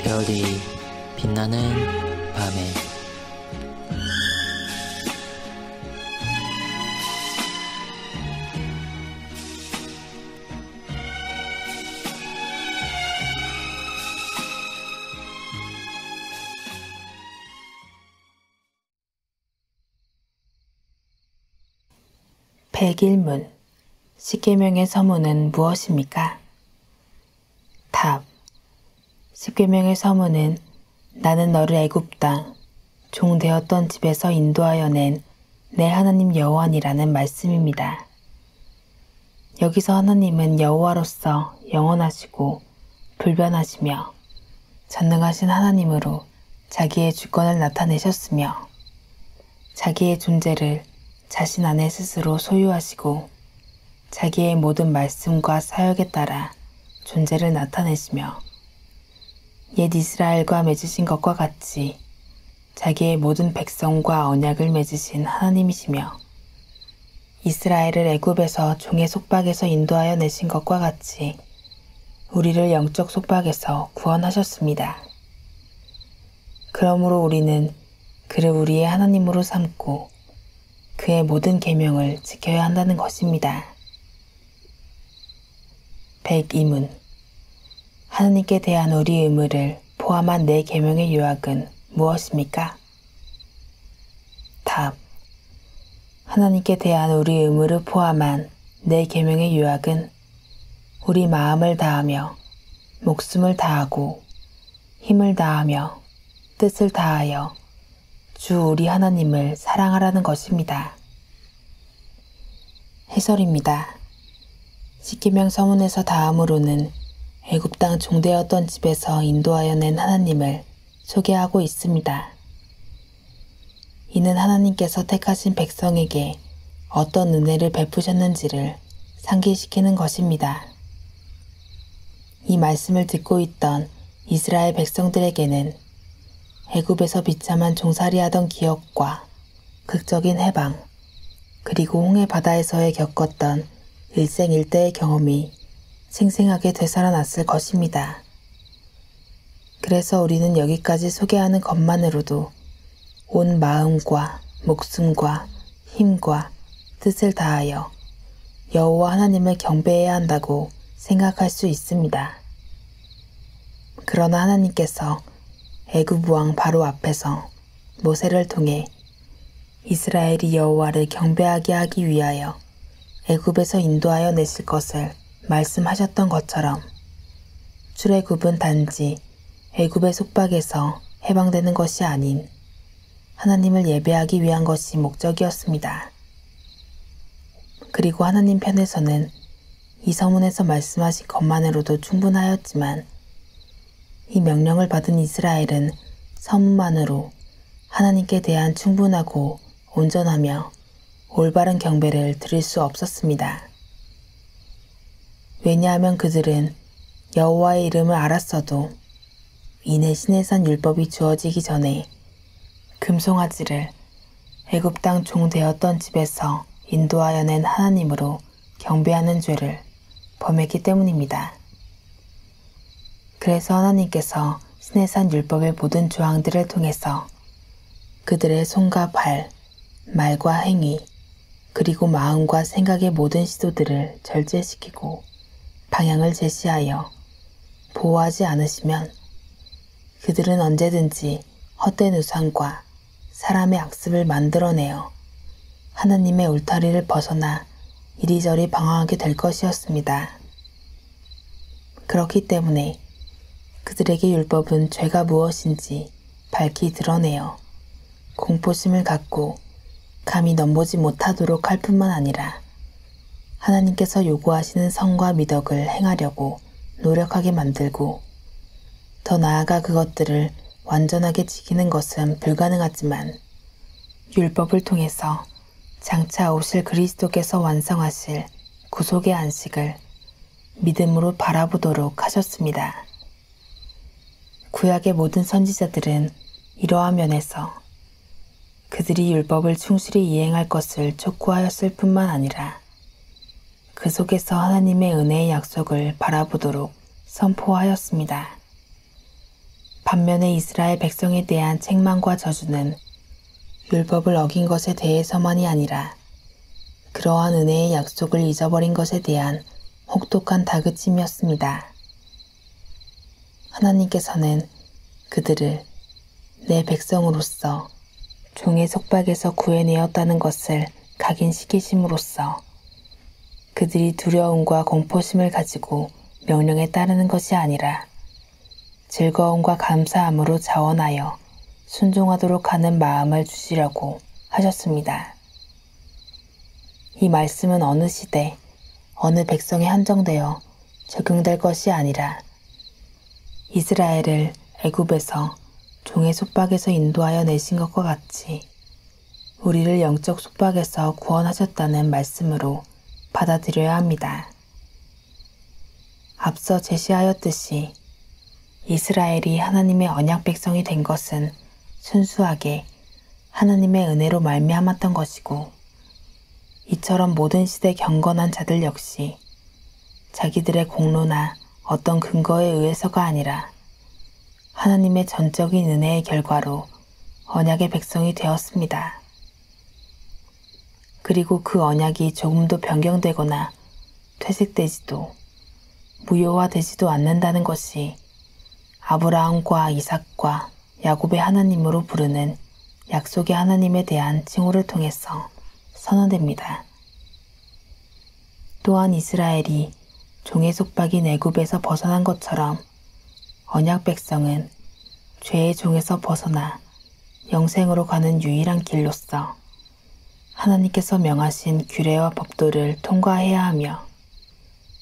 별이 빛나는 밤에 백일문. 십계명의 서문은 무엇입니까? 답. 십계명의 서문은 나는 너를 애굽 땅 종 되었던 집에서 인도하여 낸 내 하나님 여호와니라는 말씀입니다. 여기서 하나님은 여호와로서 영원하시고 불변하시며 전능하신 하나님으로 자기의 주권을 나타내셨으며 자기의 존재를 자신 안에 스스로 소유하시고 자기의 모든 말씀과 사역에 따라 존재를 나타내시며 옛 이스라엘과 맺으신 것과 같이 자기의 모든 백성과 언약을 맺으신 하나님이시며 이스라엘을 애굽에서 종의 속박에서 인도하여 내신 것과 같이 우리를 영적 속박에서 구원하셨습니다. 그러므로 우리는 그를 우리의 하나님으로 삼고 그의 모든 계명을 지켜야 한다는 것입니다. 백이문. 하나님께 대한 우리 의무를 포함한 내 계명의 요약은 무엇입니까? 답. 하나님께 대한 우리 의무를 포함한 내 계명의 요약은 우리 마음을 다하며 목숨을 다하고 힘을 다하며 뜻을 다하여 주 우리 하나님을 사랑하라는 것입니다. 해설입니다. 십계명 서문에서 다음으로는 애굽 땅 종되었던 집에서 인도하여 낸 하나님을 소개하고 있습니다. 이는 하나님께서 택하신 백성에게 어떤 은혜를 베푸셨는지를 상기시키는 것입니다. 이 말씀을 듣고 있던 이스라엘 백성들에게는 애굽에서 비참한 종살이하던 기억과 극적인 해방, 그리고 홍해 바다에서의 겪었던 일생일대의 경험이 생생하게 되살아났을 것입니다. 그래서 우리는 여기까지 소개하는 것만으로도 온 마음과 목숨과 힘과 뜻을 다하여 여호와 하나님을 경배해야 한다고 생각할 수 있습니다. 그러나 하나님께서 애굽 왕 바로 앞에서 모세를 통해 이스라엘이 여호와를 경배하게 하기 위하여 애굽에서 인도하여 내실 것을 말씀하셨던 것처럼 출애굽은 단지 애굽의 속박에서 해방되는 것이 아닌 하나님을 예배하기 위한 것이 목적이었습니다. 그리고 하나님 편에서는 이 서문에서 말씀하신 것만으로도 충분하였지만 이 명령을 받은 이스라엘은 서문만으로 하나님께 대한 충분하고 온전하며 올바른 경배를 드릴 수 없었습니다. 왜냐하면 그들은 여호와의 이름을 알았어도 이내 시내산 율법이 주어지기 전에 금송아지를 애굽 땅 종 되었던 집에서 인도하여 낸 하나님으로 경배하는 죄를 범했기 때문입니다. 그래서 하나님께서 시내산 율법의 모든 조항들을 통해서 그들의 손과 발, 말과 행위, 그리고 마음과 생각의 모든 시도들을 절제시키고 방향을 제시하여 보호하지 않으시면 그들은 언제든지 헛된 우상과 사람의 악습을 만들어내어 하나님의 울타리를 벗어나 이리저리 방황하게 될 것이었습니다. 그렇기 때문에 그들에게 율법은 죄가 무엇인지 밝히 드러내어 공포심을 갖고 감히 넘보지 못하도록 할 뿐만 아니라 하나님께서 요구하시는 성과 미덕을 행하려고 노력하게 만들고 더 나아가 그것들을 완전하게 지키는 것은 불가능하지만 율법을 통해서 장차 오실 그리스도께서 완성하실 구속의 안식을 믿음으로 바라보도록 하셨습니다. 구약의 모든 선지자들은 이러한 면에서 그들이 율법을 충실히 이행할 것을 촉구하였을 뿐만 아니라 그 속에서 하나님의 은혜의 약속을 바라보도록 선포하였습니다. 반면에 이스라엘 백성에 대한 책망과 저주는 율법을 어긴 것에 대해서만이 아니라 그러한 은혜의 약속을 잊어버린 것에 대한 혹독한 다그침이었습니다. 하나님께서는 그들을 내 백성으로서 종의 속박에서 구해내었다는 것을 각인시키심으로써 그들이 두려움과 공포심을 가지고 명령에 따르는 것이 아니라 즐거움과 감사함으로 자원하여 순종하도록 하는 마음을 주시려고 하셨습니다. 이 말씀은 어느 시대, 어느 백성에 한정되어 적용될 것이 아니라 이스라엘을 애굽에서 종의 속박에서 인도하여 내신 것과 같이 우리를 영적 속박에서 구원하셨다는 말씀으로 받아들여야 합니다. 앞서 제시하였듯이 이스라엘이 하나님의 언약 백성이 된 것은 순수하게 하나님의 은혜로 말미암았던 것이고, 이처럼 모든 시대 경건한 자들 역시 자기들의 공로나 어떤 근거에 의해서가 아니라 하나님의 전적인 은혜의 결과로 언약의 백성이 되었습니다. 그리고 그 언약이 조금도 변경되거나 퇴색되지도 무효화되지도 않는다는 것이 아브라함과 이삭과 야곱의 하나님으로 부르는 약속의 하나님에 대한 칭호를 통해서 선언됩니다. 또한 이스라엘이 종의 속박인 애굽에서 벗어난 것처럼 언약 백성은 죄의 종에서 벗어나 영생으로 가는 유일한 길로서 하나님께서 명하신 규례와 법도를 통과해야 하며,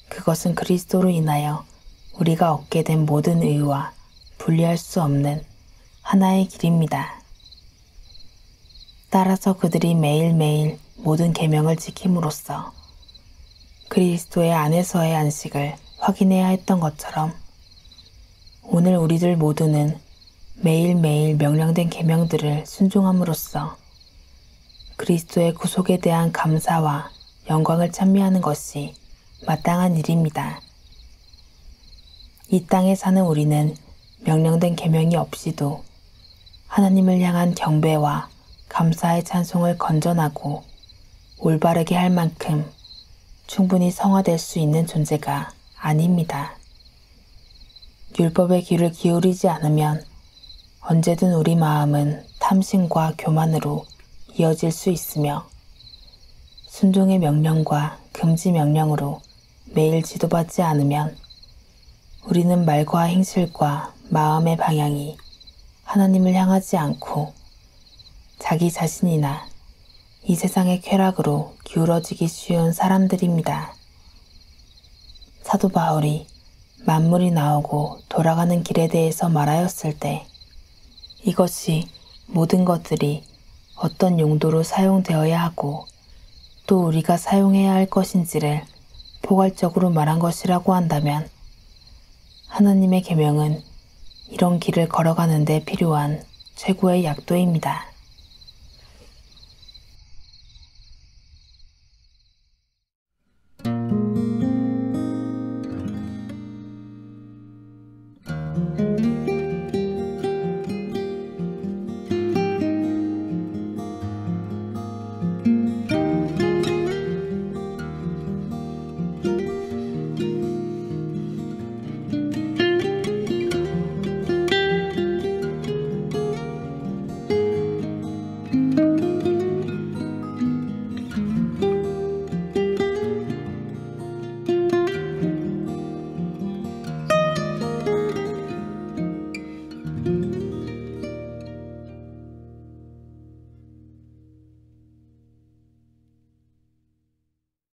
그것은 그리스도로 인하여 우리가 얻게 된 모든 의와 분리할 수 없는 하나의 길입니다. 따라서 그들이 매일매일 모든 계명을 지킴으로써 그리스도의 안에서의 안식을 확인해야 했던 것처럼 오늘 우리들 모두는 매일매일 명령된 계명들을 순종함으로써 그리스도의 구속에 대한 감사와 영광을 찬미하는 것이 마땅한 일입니다. 이 땅에 사는 우리는 명령된 계명이 없이도 하나님을 향한 경배와 감사의 찬송을 건전하고 올바르게 할 만큼 충분히 성화될 수 있는 존재가 아닙니다. 율법의 귀를 기울이지 않으면 언제든 우리 마음은 탐심과 교만으로 이어질 수 있으며, 순종의 명령과 금지 명령으로 매일 지도받지 않으면 우리는 말과 행실과 마음의 방향이 하나님을 향하지 않고 자기 자신이나 이 세상의 쾌락으로 기울어지기 쉬운 사람들입니다. 사도 바울이 만물이 나오고 돌아가는 길에 대해서 말하였을 때 이것이 모든 것들이 어떤 용도로 사용되어야 하고 또 우리가 사용해야 할 것인지를 포괄적으로 말한 것이라고 한다면, 하나님의 계명은 이런 길을 걸어가는 데 필요한 최고의 약도입니다.